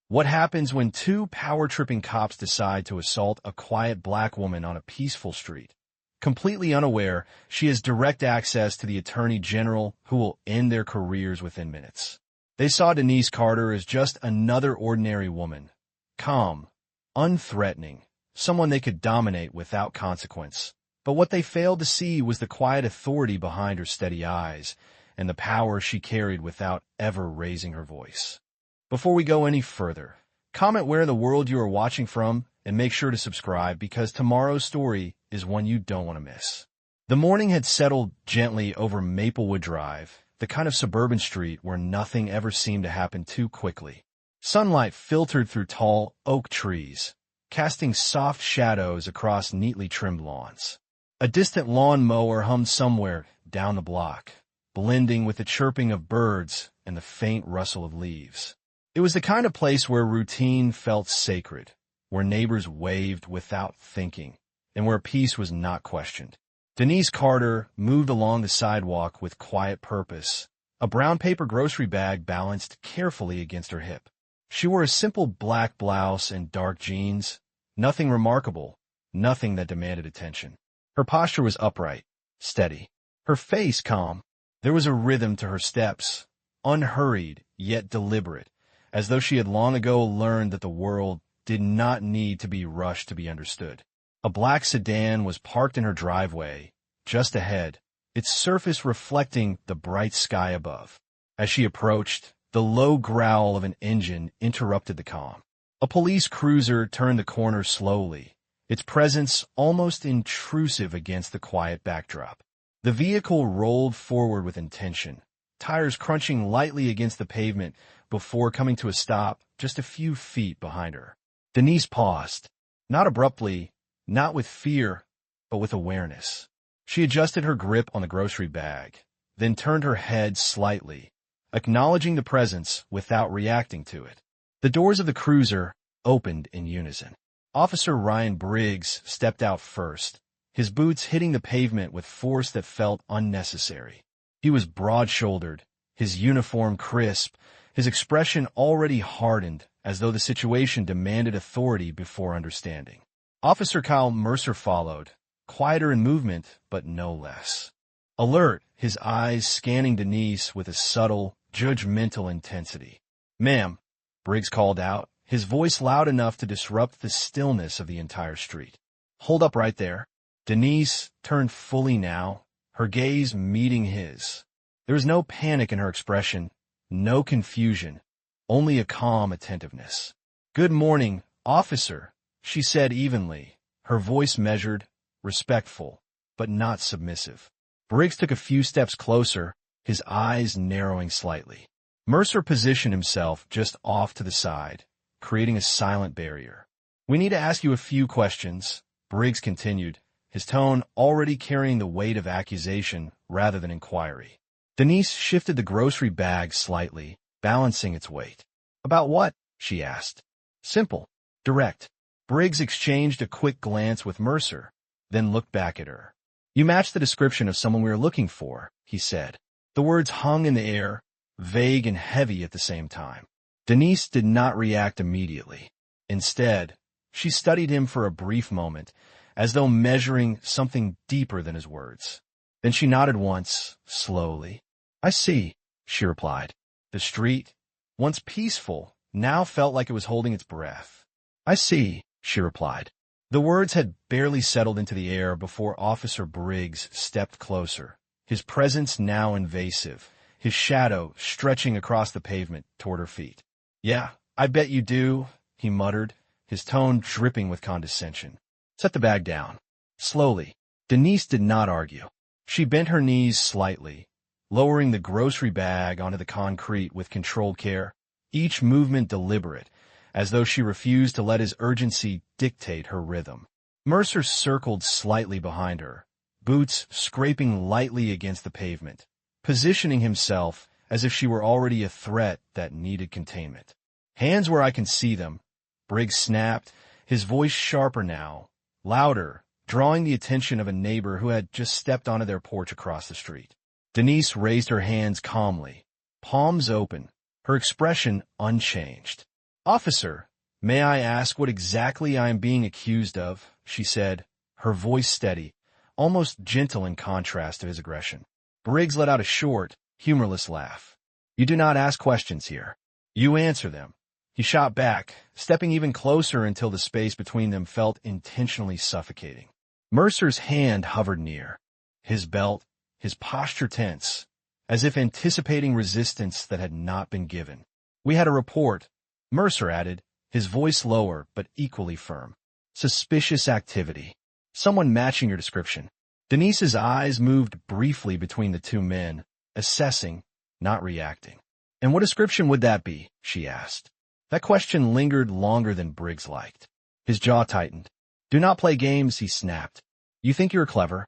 What happens when two power-tripping cops decide to assault a quiet black woman on a peaceful street? Completely unaware, she has direct access to the Attorney General who will end their careers within minutes. They saw Denise Carter as just another ordinary woman. Calm, unthreatening, someone they could dominate without consequence. But what they failed to see was the quiet authority behind her steady eyes and the power she carried without ever raising her voice. Before we go any further, comment where in the world you are watching from and make sure to subscribe because tomorrow's story is one you don't want to miss. The morning had settled gently over Maplewood Drive, the kind of suburban street where nothing ever seemed to happen too quickly. Sunlight filtered through tall oak trees, casting soft shadows across neatly trimmed lawns. A distant lawn mower hummed somewhere down the block, blending with the chirping of birds and the faint rustle of leaves. It was the kind of place where routine felt sacred, where neighbors waved without thinking, and where peace was not questioned. Denise Carter moved along the sidewalk with quiet purpose, a brown paper grocery bag balanced carefully against her hip. She wore a simple black blouse and dark jeans, nothing remarkable, nothing that demanded attention. Her posture was upright, steady, her face calm. There was a rhythm to her steps, unhurried yet deliberate, as though she had long ago learned that the world did not need to be rushed to be understood. A black sedan was parked in her driveway, just ahead, its surface reflecting the bright sky above. As she approached, the low growl of an engine interrupted the calm. A police cruiser turned the corner slowly, its presence almost intrusive against the quiet backdrop. The vehicle rolled forward with intention, tires crunching lightly against the pavement before coming to a stop just a few feet behind her. Denise paused, not abruptly, not with fear, but with awareness. She adjusted her grip on the grocery bag, then turned her head slightly, acknowledging the presence without reacting to it. The doors of the cruiser opened in unison. Officer Ryan Briggs stepped out first, his boots hitting the pavement with force that felt unnecessary. He was broad-shouldered, his uniform crisp, his expression already hardened, as though the situation demanded authority before understanding. Officer Kyle Mercer followed, quieter in movement, but no less. Alert, his eyes scanning Denise with a subtle, judgmental intensity. "Ma'am," Briggs called out, his voice loud enough to disrupt the stillness of the entire street. "Hold up right there." Denise turned fully now, her gaze meeting his. There was no panic in her expression, no confusion, only a calm attentiveness. "Good morning, officer," she said evenly, her voice measured, respectful, but not submissive. Briggs took a few steps closer, his eyes narrowing slightly. Mercer positioned himself just off to the side, creating a silent barrier. "We need to ask you a few questions," Briggs continued, his tone already carrying the weight of accusation rather than inquiry. Denise shifted the grocery bag slightly, balancing its weight. "About what?" she asked. "Simple. Direct." Briggs exchanged a quick glance with Mercer, then looked back at her. "You match the description of someone we are looking for," he said. The words hung in the air, vague and heavy at the same time. Denise did not react immediately. Instead, she studied him for a brief moment, as though measuring something deeper than his words. Then she nodded once, slowly. "I see," she replied. The street, once peaceful, now felt like it was holding its breath. "I see," she replied. The words had barely settled into the air before Officer Briggs stepped closer, his presence now invasive, his shadow stretching across the pavement toward her feet. "Yeah, I bet you do," he muttered, his tone dripping with condescension. "Set the bag down." Slowly. Denise did not argue. She bent her knees slightly, lowering the grocery bag onto the concrete with controlled care, each movement deliberate, as though she refused to let his urgency dictate her rhythm. Mercer circled slightly behind her, boots scraping lightly against the pavement, positioning himself as if she were already a threat that needed containment. "Hands where I can see them," Briggs snapped, his voice sharper now, louder, drawing the attention of a neighbor who had just stepped onto their porch across the street. Denise raised her hands calmly, palms open, her expression unchanged. "Officer, may I ask what exactly I am being accused of?" she said, her voice steady, almost gentle in contrast to his aggression. Briggs let out a short, humorless laugh. "You do not ask questions here. You answer them." He shot back, stepping even closer until the space between them felt intentionally suffocating. Mercer's hand hovered near, his belt, his posture tense, as if anticipating resistance that had not been given. "We had a report," Mercer added, his voice lower but equally firm. "Suspicious activity. Someone matching your description." Denise's eyes moved briefly between the two men, assessing, not reacting. "And what description would that be?" she asked. That question lingered longer than Briggs liked. His jaw tightened. "Do not play games," he snapped. "You think you're clever?"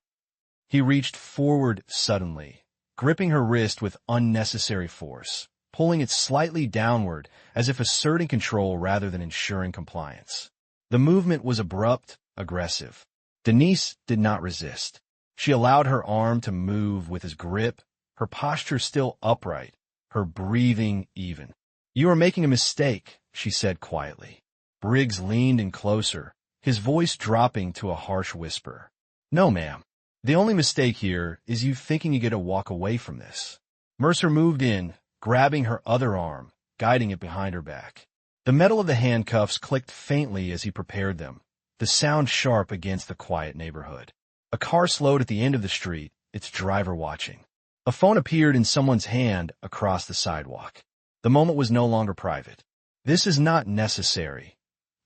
He reached forward suddenly, gripping her wrist with unnecessary force, pulling it slightly downward as if asserting control rather than ensuring compliance. The movement was abrupt, aggressive. Denise did not resist. She allowed her arm to move with his grip, her posture still upright, her breathing even. "You are making a mistake," she said quietly. Briggs leaned in closer, his voice dropping to a harsh whisper. "No, ma'am. The only mistake here is you thinking you get to walk away from this." Mercer moved in, grabbing her other arm, guiding it behind her back. The metal of the handcuffs clicked faintly as he prepared them, the sound sharp against the quiet neighborhood. A car slowed at the end of the street, its driver watching. A phone appeared in someone's hand across the sidewalk. The moment was no longer private. "This is not necessary,"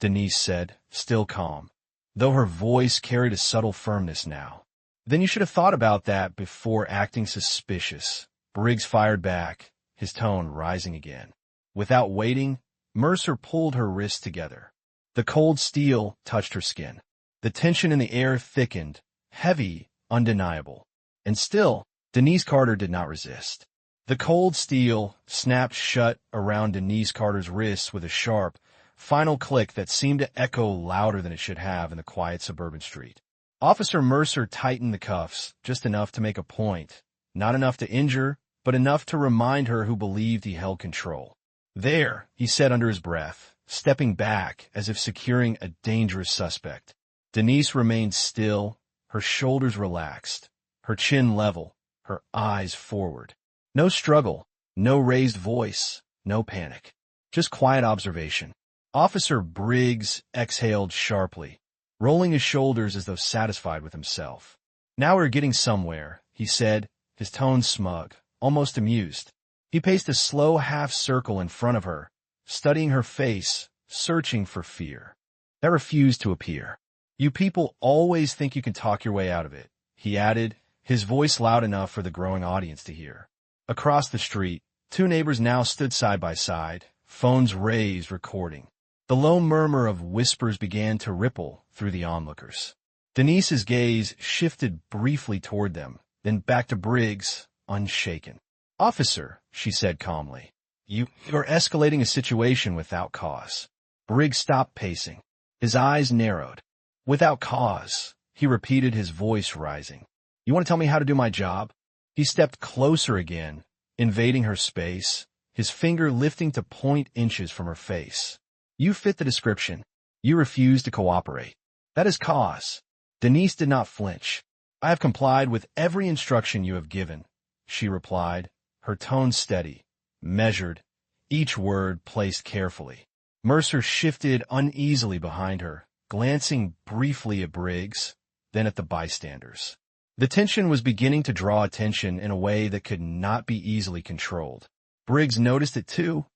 Denise said, still calm, though her voice carried a subtle firmness now. "Then you should have thought about that before acting suspicious," Briggs fired back, his tone rising again. Without waiting, Mercer pulled her wrists together. The cold steel touched her skin. The tension in the air thickened, heavy, undeniable. And still, Denise Carter did not resist. The cold steel snapped shut around Denise Carter's wrists with a sharp, final click that seemed to echo louder than it should have in the quiet suburban street. Officer Mercer tightened the cuffs, just enough to make a point, not enough to injure, but enough to remind her who believed he held control. "There," he said under his breath, stepping back as if securing a dangerous suspect. Denise remained still, her shoulders relaxed, her chin level, her eyes forward. No struggle, no raised voice, no panic. Just quiet observation. Officer Briggs exhaled sharply, rolling his shoulders as though satisfied with himself. "Now we're getting somewhere," he said, his tone smug, almost amused. He paced a slow half-circle in front of her, studying her face, searching for fear. That refused to appear. "You people always think you can talk your way out of it," he added, his voice loud enough for the growing audience to hear. Across the street, two neighbors now stood side by side, phones raised, recording. The low murmur of whispers began to ripple through the onlookers. Denise's gaze shifted briefly toward them, then back to Briggs, unshaken. "Officer," she said calmly, you're escalating a situation without cause." Briggs stopped pacing. His eyes narrowed. "Without cause," he repeated, his voice rising. "You want to tell me how to do my job?" He stepped closer again, invading her space, his finger lifting to point inches from her face. "You fit the description. You refuse to cooperate. That is cause." Denise did not flinch. "I have complied with every instruction you have given," she replied, her tone steady, measured, each word placed carefully. Mercer shifted uneasily behind her, glancing briefly at Briggs, then at the bystanders. The tension was beginning to draw attention in a way that could not be easily controlled. Briggs noticed it too,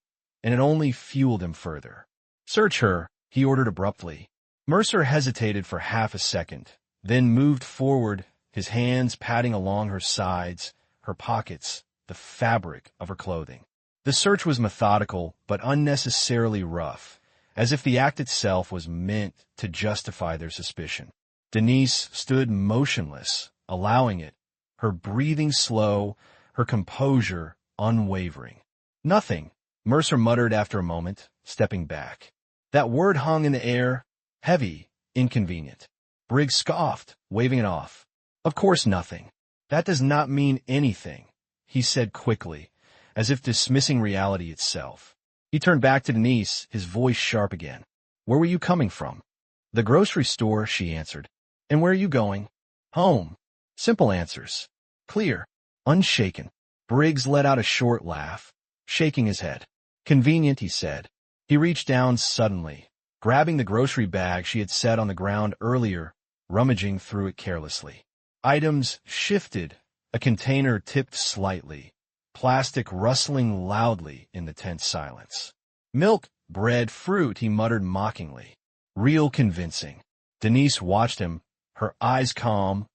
and it only fueled him further. "Search her," he ordered abruptly. Mercer hesitated for half a second, then moved forward, his hands patting along her sides, her pockets, the fabric of her clothing. The search was methodical but unnecessarily rough, as if the act itself was meant to justify their suspicion. Denise stood motionless, allowing it, her breathing slow, her composure unwavering. "Nothing," Mercer muttered after a moment, stepping back. That word hung in the air, heavy, inconvenient. Briggs scoffed, waving it off. "Of course nothing. That does not mean anything," he said quickly, as if dismissing reality itself. He turned back to Denise, his voice sharp again. Where were you coming from? The grocery store, she answered. And where are you going? Home. Simple answers. Clear. Unshaken. Briggs let out a short laugh, shaking his head. Convenient, he said. He reached down suddenly, grabbing the grocery bag she had set on the ground earlier, rummaging through it carelessly. Items shifted, a container tipped slightly, plastic rustling loudly in the tense silence. Milk, bread, fruit, he muttered mockingly. Real convincing. Denise watched him, her eyes calm,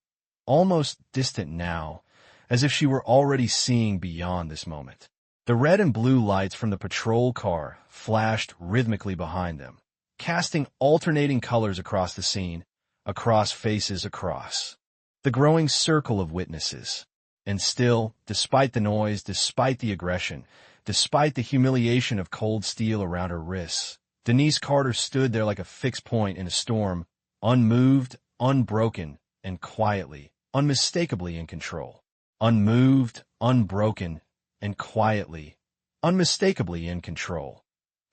almost distant now, as if she were already seeing beyond this moment. The red and blue lights from the patrol car flashed rhythmically behind them, casting alternating colors across the scene, across faces, across the growing circle of witnesses. And still, despite the noise, despite the aggression, despite the humiliation of cold steel around her wrists, Denise Carter stood there like a fixed point in a storm, unmoved, unbroken, and quietly, unmistakably in control. Unmoved, unbroken, and quietly, unmistakably in control.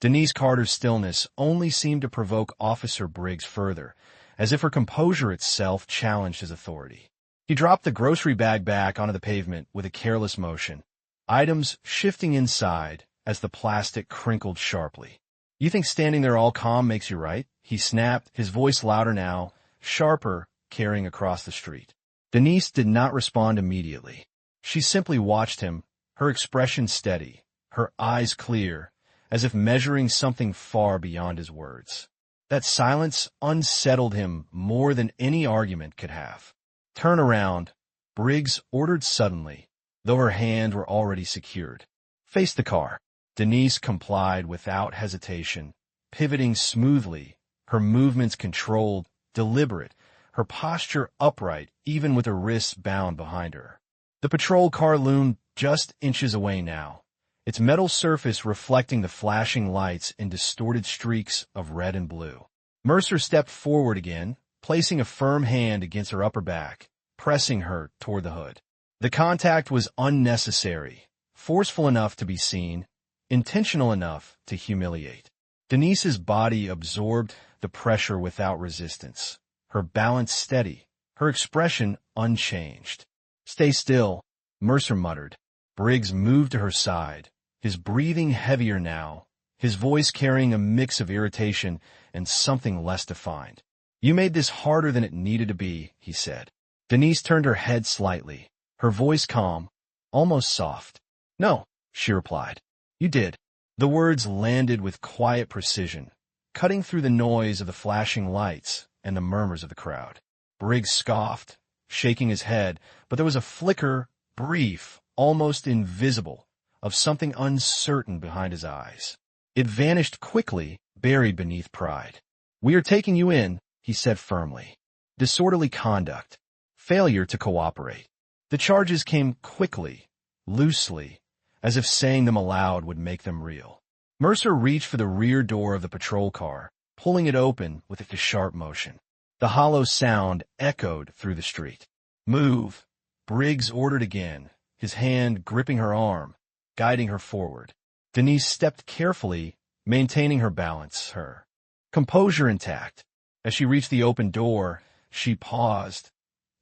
Denise Carter's stillness only seemed to provoke Officer Briggs further, as if her composure itself challenged his authority. He dropped the grocery bag back onto the pavement with a careless motion, items shifting inside as the plastic crinkled sharply. You think standing there all calm makes you right? He snapped, his voice louder now, sharper, carrying across the street. Denise did not respond immediately. She simply watched him, her expression steady, her eyes clear, as if measuring something far beyond his words. That silence unsettled him more than any argument could have. Turn around, Briggs ordered suddenly, though her hands were already secured. Face the car. Denise complied without hesitation, pivoting smoothly, her movements controlled, deliberate, her posture upright even with her wrists bound behind her. The patrol car loomed just inches away now, its metal surface reflecting the flashing lights in distorted streaks of red and blue. Mercer stepped forward again, placing a firm hand against her upper back, pressing her toward the hood. The contact was unnecessary, forceful enough to be seen, intentional enough to humiliate. Denise's body absorbed the pressure without resistance, her balance steady, her expression unchanged. Stay still, Mercer muttered. Briggs moved to her side, his breathing heavier now, his voice carrying a mix of irritation and something less defined. You made this harder than it needed to be, he said. Denise turned her head slightly, her voice calm, almost soft. No, she replied. You did. The words landed with quiet precision, cutting through the noise of the flashing lights and the murmurs of the crowd. Briggs scoffed, shaking his head, but there was a flicker, brief, almost invisible, of something uncertain behind his eyes. It vanished quickly, buried beneath pride. We are taking you in, he said firmly. Disorderly conduct. Failure to cooperate. The charges came quickly, loosely, as if saying them aloud would make them real. Mercer reached for the rear door of the patrol car, pulling it open with a sharp motion. The hollow sound echoed through the street. Move, Briggs ordered again, his hand gripping her arm, guiding her forward. Denise stepped carefully, maintaining her balance, her composure intact. As she reached the open door, she paused,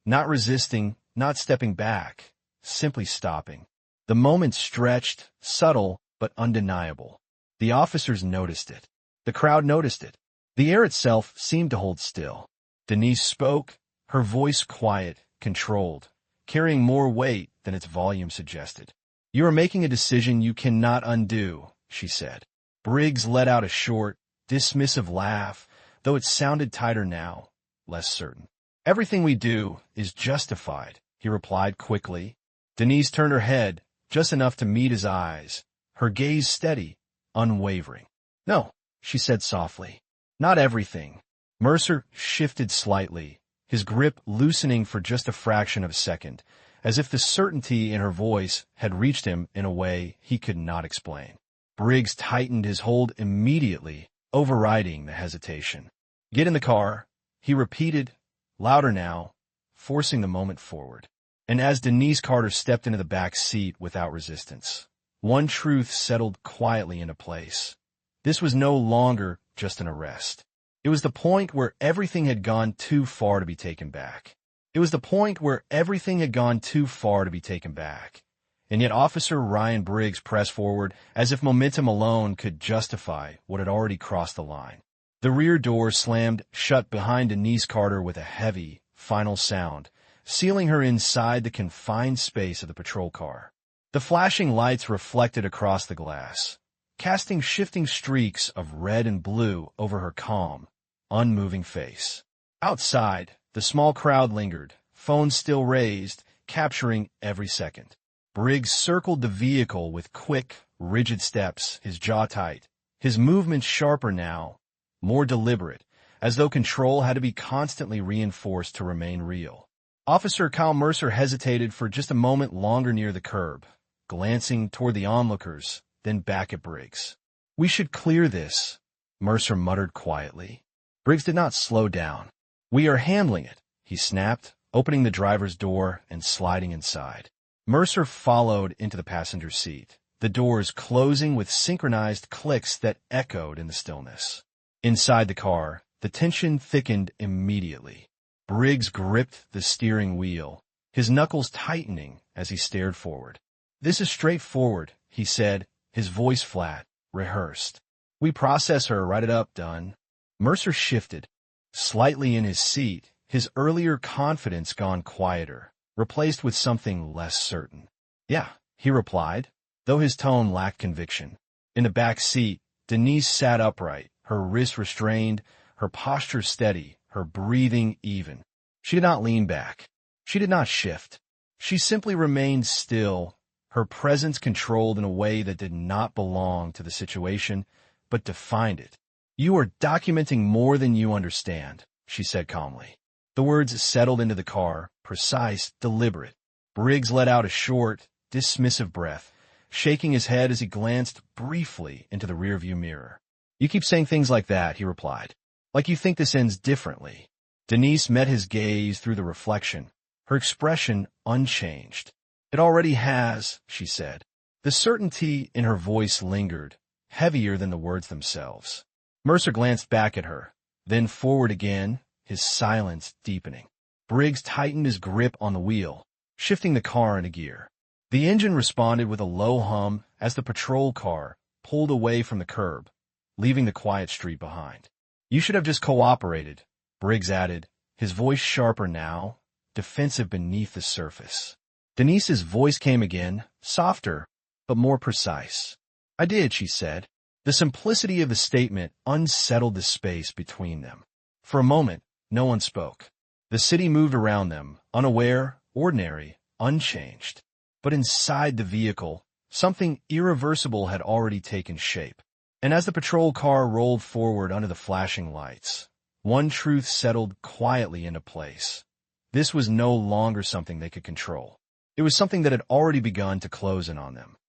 not resisting, not stepping back, simply stopping. The moment stretched, subtle but undeniable. The officers noticed it. The crowd noticed it. The air itself seemed to hold still. Denise spoke, her voice quiet, controlled, carrying more weight than its volume suggested. You are making a decision you cannot undo, she said. Briggs let out a short, dismissive laugh, though it sounded tighter now, less certain. Everything we do is justified, he replied quickly. Denise turned her head, just enough to meet his eyes, her gaze steady, unwavering. No, she said softly. Not everything. Mercer shifted slightly, his grip loosening for just a fraction of a second, as if the certainty in her voice had reached him in a way he could not explain. Briggs tightened his hold immediately, overriding the hesitation. Get in the car, he repeated, louder now, forcing the moment forward. And as Denise Carter stepped into the back seat without resistance, One truth settled quietly into place. This was no longer just an arrest. It was the point where everything had gone too far to be taken back. It was the point where everything had gone too far to be taken back. And yet Officer Ryan Briggs pressed forward as if momentum alone could justify what had already crossed the line. The rear door slammed shut behind Denise Carter with a heavy, final sound, sealing her inside the confined space of the patrol car. The flashing lights reflected across the glass, casting shifting streaks of red and blue over her calm, unmoving face. Outside, the small crowd lingered, phones still raised, capturing every second. Briggs circled the vehicle with quick, rigid steps, his jaw tight, his movements sharper now, more deliberate, as though control had to be constantly reinforced to remain real. Officer Kyle Mercer hesitated for just a moment longer near the curb, glancing toward the onlookers, then back at Briggs. "We should clear this," Mercer muttered quietly. Briggs did not slow down. "We are handling it," he snapped, opening the driver's door and sliding inside. Mercer followed into the passenger seat, the doors closing with synchronized clicks that echoed in the stillness. Inside the car, the tension thickened immediately. Briggs gripped the steering wheel, his knuckles tightening as he stared forward. "This is straightforward," he said, his voice flat, rehearsed. "We process her, write it up, done." Mercer shifted, slightly in his seat, his earlier confidence gone quieter, replaced with something less certain. "Yeah," he replied, though his tone lacked conviction. In the back seat, Denise sat upright, her wrists restrained, her posture steady, her breathing even. She did not lean back. She did not shift. She simply remained still, her presence controlled in a way that did not belong to the situation, but defined it. "You are documenting more than you understand," she said calmly. The words settled into the car, precise, deliberate. Briggs let out a short, dismissive breath, shaking his head as he glanced briefly into the rearview mirror. "You keep saying things like that," he replied, "like you think this ends differently." Denise met his gaze through the reflection, her expression unchanged. "It already has," she said. The certainty in her voice lingered, heavier than the words themselves. Mercer glanced back at her, then forward again, his silence deepening. Briggs tightened his grip on the wheel, shifting the car into gear. The engine responded with a low hum as the patrol car pulled away from the curb, leaving the quiet street behind. "You should have just cooperated," Briggs added, his voice sharper now, defensive beneath the surface. Denise's voice came again, softer, but more precise. "I did," she said. The simplicity of the statement unsettled the space between them. For a moment, no one spoke. The city moved around them, unaware, ordinary, unchanged. But inside the vehicle, something irreversible had already taken shape. And as the patrol car rolled forward under the flashing lights, one truth settled quietly into place. This was no longer something they could control. It was something that had already begun to close in on them.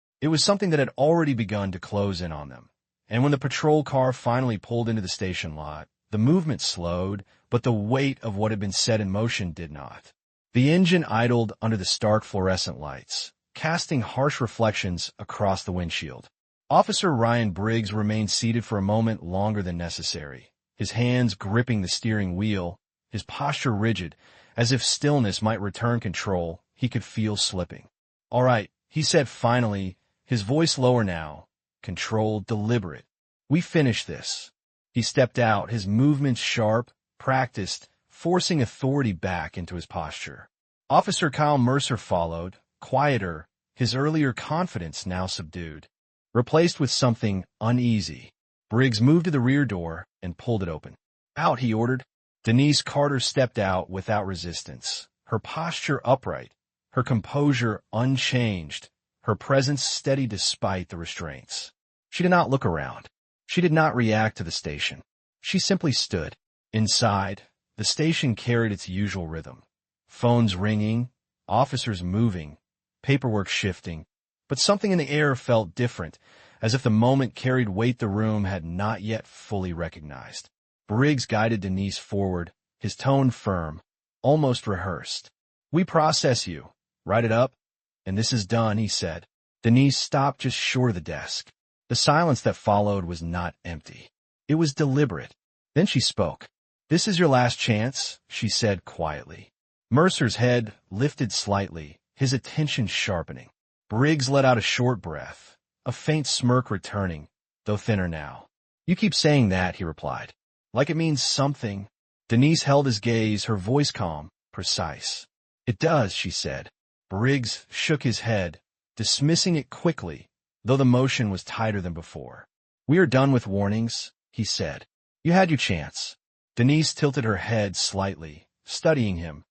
And when the patrol car finally pulled into the station lot, the movement slowed, but the weight of what had been set in motion did not. The engine idled under the stark fluorescent lights, casting harsh reflections across the windshield. Officer Ryan Briggs remained seated for a moment longer than necessary, his hands gripping the steering wheel, his posture rigid, as if stillness might return control he could feel slipping. "All right," he said finally, his voice lower now, controlled, deliberate. "We finished this." He stepped out, his movements sharp, practiced, forcing authority back into his posture. Officer Kyle Mercer followed, quieter, his earlier confidence now subdued, replaced with something uneasy. Briggs moved to the rear door and pulled it open. "Out," he ordered. Denise Carter stepped out without resistance, her posture upright, her composure unchanged, her presence steady despite the restraints. She did not look around. She did not react to the station. She simply stood. Inside, the station carried its usual rhythm. Phones ringing, officers moving, paperwork shifting, but something in the air felt different, as if the moment carried weight the room had not yet fully recognized. Briggs guided Denise forward, his tone firm, almost rehearsed. "We process you. Write it up. And this is done," he said. Denise stopped just short of the desk. The silence that followed was not empty. It was deliberate. Then she spoke. "This is your last chance," she said quietly. Mercer's head lifted slightly, his attention sharpening. Briggs let out a short breath, a faint smirk returning, though thinner now. "You keep saying that," he replied. "Like it means something." Denise held his gaze, her voice calm, precise. "It does," she said. Briggs shook his head, dismissing it quickly, though the motion was tighter than before. "We are done with warnings," he said. "You had your chance." Denise tilted her head slightly, studying him,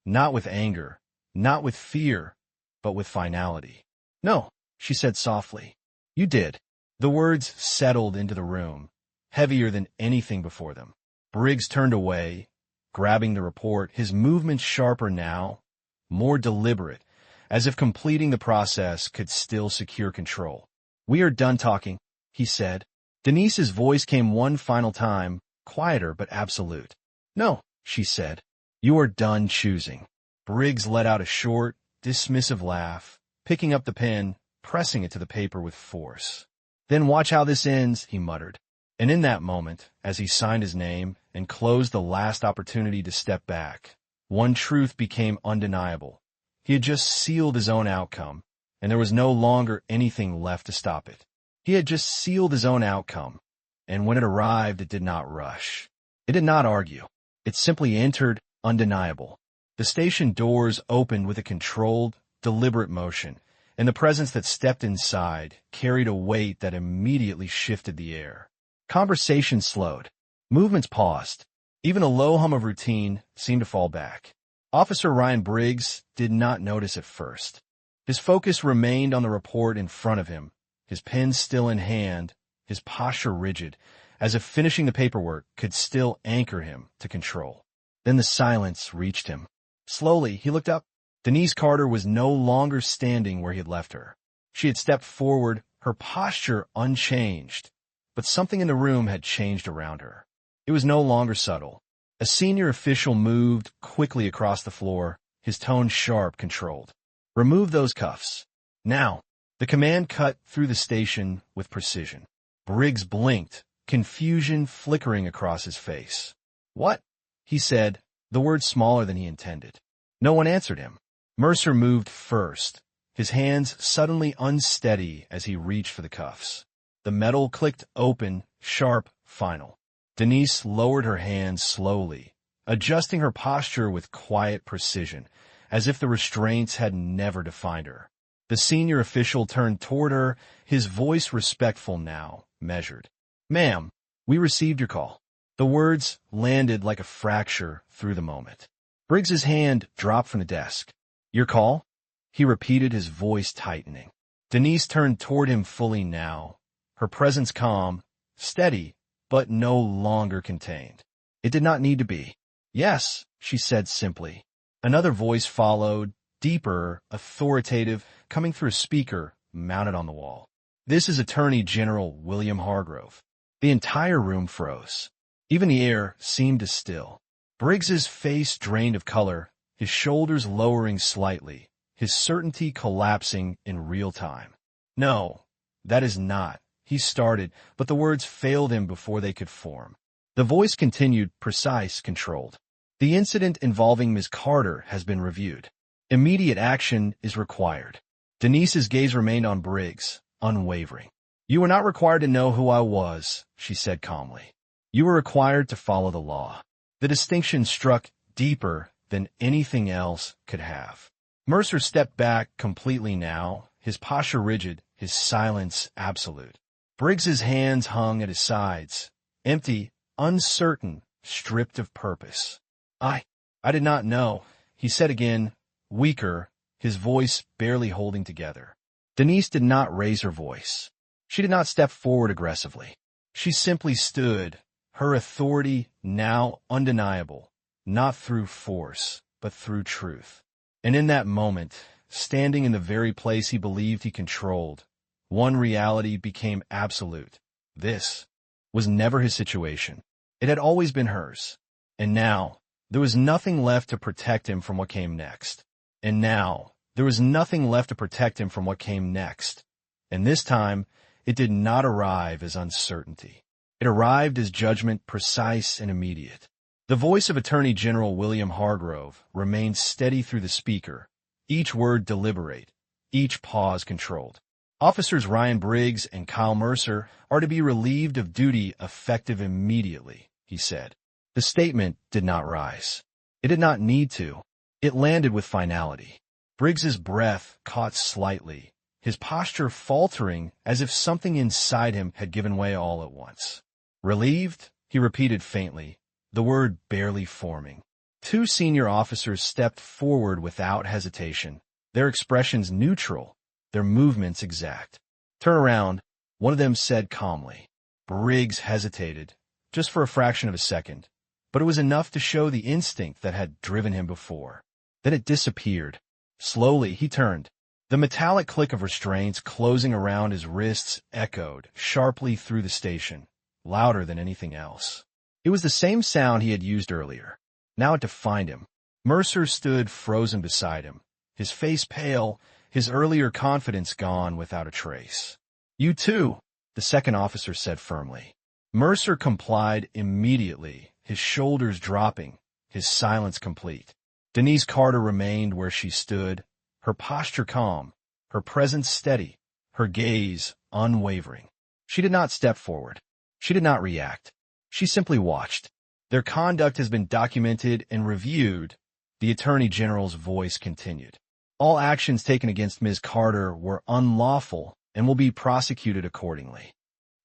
not with anger, not with fear, but with finality. "No," she said softly. "You did." The words settled into the room, heavier than anything before them. Briggs turned away, grabbing the report, his movements sharper now, more deliberate, as if completing the process could still secure control. "We are done talking," he said. Denise's voice came one final time, quieter but absolute. "No," she said. "You are done choosing." Briggs let out a short, dismissive laugh, picking up the pen, pressing it to the paper with force. "Then watch how this ends," he muttered. And in that moment, as he signed his name and closed the last opportunity to step back, one truth became undeniable. He had just sealed his own outcome, and there was no longer anything left to stop it. He had just sealed his own outcome, and when it arrived, it did not rush. It did not argue. It simply entered, undeniable. The station doors opened with a controlled, deliberate motion, and the presence that stepped inside carried a weight that immediately shifted the air. Conversation slowed. Movements paused. Even a low hum of routine seemed to fall back. Officer Ryan Briggs did not notice at first. His focus remained on the report in front of him, his pen still in hand, his posture rigid, as if finishing the paperwork could still anchor him to control. Then the silence reached him. Slowly, he looked up. Denise Carter was no longer standing where he had left her. She had stepped forward, her posture unchanged, but something in the room had changed around her. It was no longer subtle. A senior official moved quickly across the floor, his tone sharp, controlled. "Remove those cuffs. Now." The command cut through the station with precision. Briggs blinked, confusion flickering across his face. "What?" he said, the words smaller than he intended. No one answered him. Mercer moved first, his hands suddenly unsteady as he reached for the cuffs. The metal clicked open, sharp, final. Denise lowered her hands slowly, adjusting her posture with quiet precision, as if the restraints had never defined her. The senior official turned toward her, his voice respectful now, measured. "Ma'am, we received your call." The words landed like a fracture through the moment. Briggs's hand dropped from the desk. "Your call?" he repeated, his voice tightening. Denise turned toward him fully now, her presence calm, steady, but no longer contained. It did not need to be. "Yes," she said simply. Another voice followed, deeper, authoritative, coming through a speaker mounted on the wall. "This is Attorney General William Hargrove." The entire room froze. Even the air seemed to still. Briggs's face drained of color, his shoulders lowering slightly, his certainty collapsing in real time. "No, that is not," he started, but the words failed him before they could form. The voice continued, precise, controlled. "The incident involving Ms. Carter has been reviewed. Immediate action is required." Denise's gaze remained on Briggs, unwavering. "You were not required to know who I was," she said calmly. "You were required to follow the law." The distinction struck deeper than anything else could have. Mercer stepped back completely now, his posture rigid, his silence absolute. Briggs's hands hung at his sides, empty, uncertain, stripped of purpose. I did not know," he said again, weaker, his voice barely holding together. Denise did not raise her voice. She did not step forward aggressively. She simply stood, her authority now undeniable, not through force, but through truth. And in that moment, standing in the very place he believed he controlled, one reality became absolute. This was never his situation. It had always been hers. And now, there was nothing left to protect him from what came next. And now, There was nothing left to protect him from what came next. And this time, it did not arrive as uncertainty. It arrived as judgment, precise and immediate. The voice of Attorney General William Hargrove remained steady through the speaker, each word deliberate, each pause controlled. Officers Ryan Briggs and Kyle Mercer are to be relieved of duty effective immediately, he said. The statement did not rise. It did not need to. It landed with finality. Briggs's breath caught slightly, his posture faltering as if something inside him had given way all at once. Relieved? He repeated faintly, the word barely forming. Two senior officers stepped forward without hesitation, their expressions neutral, their movements exact. Turn around, one of them said calmly. Briggs hesitated, just for a fraction of a second, but it was enough to show the instinct that had driven him before. Then it disappeared. Slowly, he turned. The metallic click of restraints closing around his wrists echoed sharply through the station, louder than anything else. It was the same sound he had used earlier. Now it defined him. Mercer stood frozen beside him, his face pale, his earlier confidence gone without a trace. You too, the second officer said firmly. Mercer complied immediately, his shoulders dropping, his silence complete. Denise Carter remained where she stood, her posture calm, her presence steady, her gaze unwavering. She did not step forward. She did not react. She simply watched. Their conduct has been documented and reviewed, the Attorney General's voice continued. All actions taken against Ms. Carter were unlawful and will be prosecuted accordingly.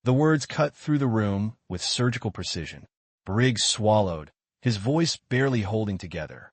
The words cut through the room with surgical precision. Briggs swallowed, his voice barely holding together.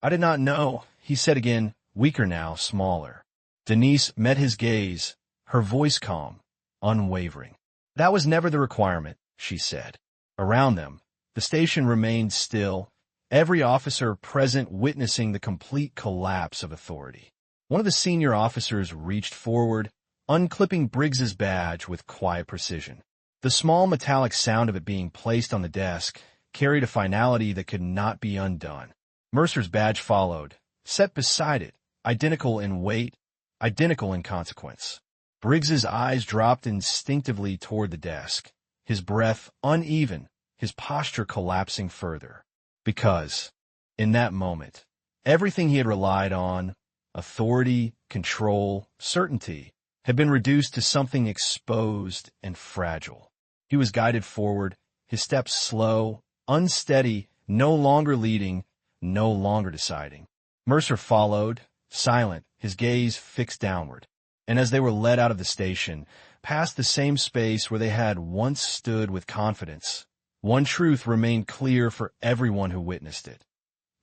I did not know, he said again, weaker now, smaller. Denise met his gaze, her voice calm, unwavering. That was never the requirement, she said. Around them, the station remained still, every officer present witnessing the complete collapse of authority. One of the senior officers reached forward, unclipping Briggs's badge with quiet precision. The small metallic sound of it being placed on the desk carried a finality that could not be undone. Mercer's badge followed, set beside it, identical in weight, identical in consequence. Briggs's eyes dropped instinctively toward the desk, his breath uneven, his posture collapsing further. Because, in that moment, everything he had relied on, authority, control, certainty, had been reduced to something exposed and fragile. He was guided forward, his steps slow, unsteady, no longer leading, no longer deciding. Mercer followed, silent, his gaze fixed downward. And as they were led out of the station, past the same space where they had once stood with confidence, one truth remained clear for everyone who witnessed it.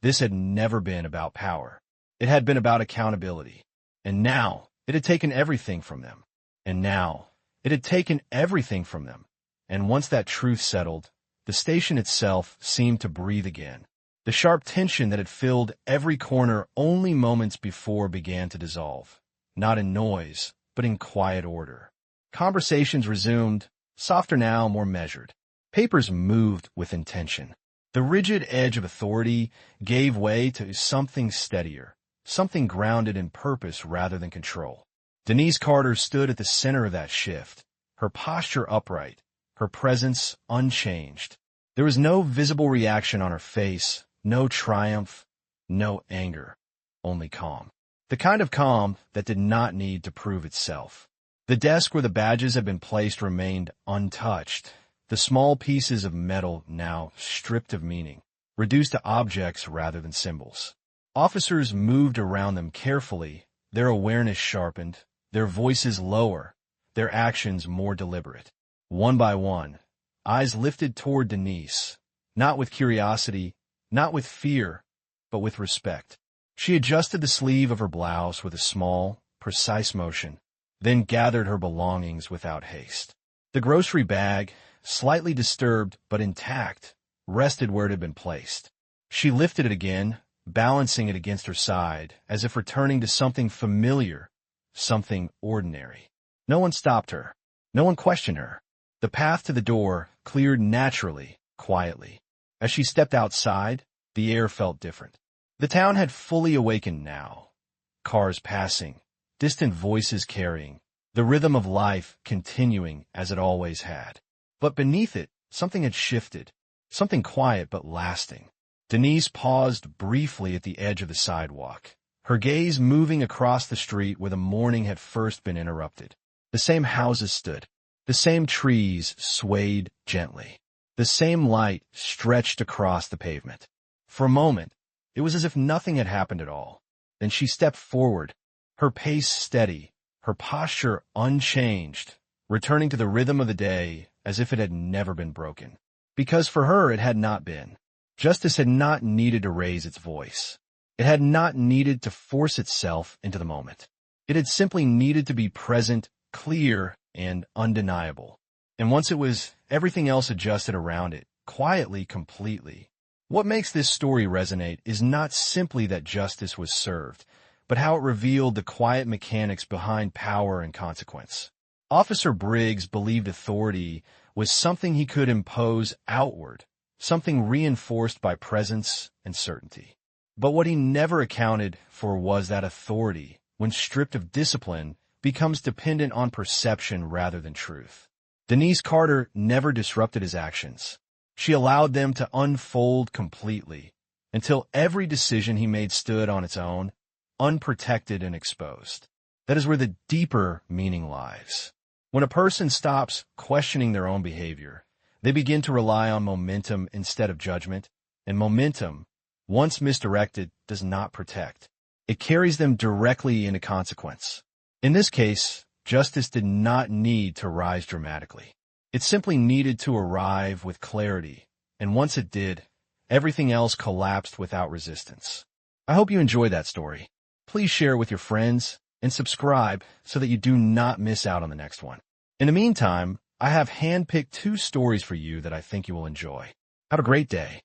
This had never been about power. It had been about accountability. And now, it had taken everything from them. And now, it had taken everything from them. And once that truth settled, the station itself seemed to breathe again. The sharp tension that had filled every corner only moments before began to dissolve, not in noise, but in quiet order. Conversations resumed, softer now, more measured. Papers moved with intention. The rigid edge of authority gave way to something steadier, something grounded in purpose rather than control. Denise Carter stood at the center of that shift, her posture upright, her presence unchanged. There was no visible reaction on her face, no triumph, no anger, only calm. The kind of calm that did not need to prove itself. The desk where the badges had been placed remained untouched, the small pieces of metal now stripped of meaning, reduced to objects rather than symbols. Officers moved around them carefully, their awareness sharpened, their voices lower, their actions more deliberate. One by one, eyes lifted toward Denise, not with curiosity, not with fear, but with respect. She adjusted the sleeve of her blouse with a small, precise motion, then gathered her belongings without haste. The grocery bag, slightly disturbed but intact, rested where it had been placed. She lifted it again, balancing it against her side, as if returning to something familiar, something ordinary. No one stopped her. No one questioned her. The path to the door cleared naturally, quietly. As she stepped outside, the air felt different. The town had fully awakened now. cars passing, distant voices carrying, the rhythm of life continuing as it always had. But beneath it, something had shifted, something quiet but lasting. Denise paused briefly at the edge of the sidewalk, her gaze moving across the street where the morning had first been interrupted. The same houses stood, the same trees swayed gently, the same light stretched across the pavement. For a moment, it was as if nothing had happened at all. Then she stepped forward, her pace steady, her posture unchanged, returning to the rhythm of the day as if it had never been broken. Because for her it had not been. Justice had not needed to raise its voice. It had not needed to force itself into the moment. It had simply needed to be present, clear, and undeniable. And once it was, everything else adjusted around it, quietly, completely. What makes this story resonate is not simply that justice was served, but how it revealed the quiet mechanics behind power and consequence. Officer Briggs believed authority was something he could impose outward, something reinforced by presence and certainty. But what he never accounted for was that authority, when stripped of discipline, becomes dependent on perception rather than truth. Denise Carter never disrupted his actions. She allowed them to unfold completely, until every decision he made stood on its own, unprotected and exposed. That is where the deeper meaning lies. When a person stops questioning their own behavior, they begin to rely on momentum instead of judgment, and momentum, once misdirected, does not protect. It carries them directly into consequence. In this case, justice did not need to rise dramatically. It simply needed to arrive with clarity, and once it did, everything else collapsed without resistance. I hope you enjoyed that story. Please share it with your friends and subscribe so that you do not miss out on the next one. In the meantime, I have handpicked 2 stories for you that I think you will enjoy. Have a great day.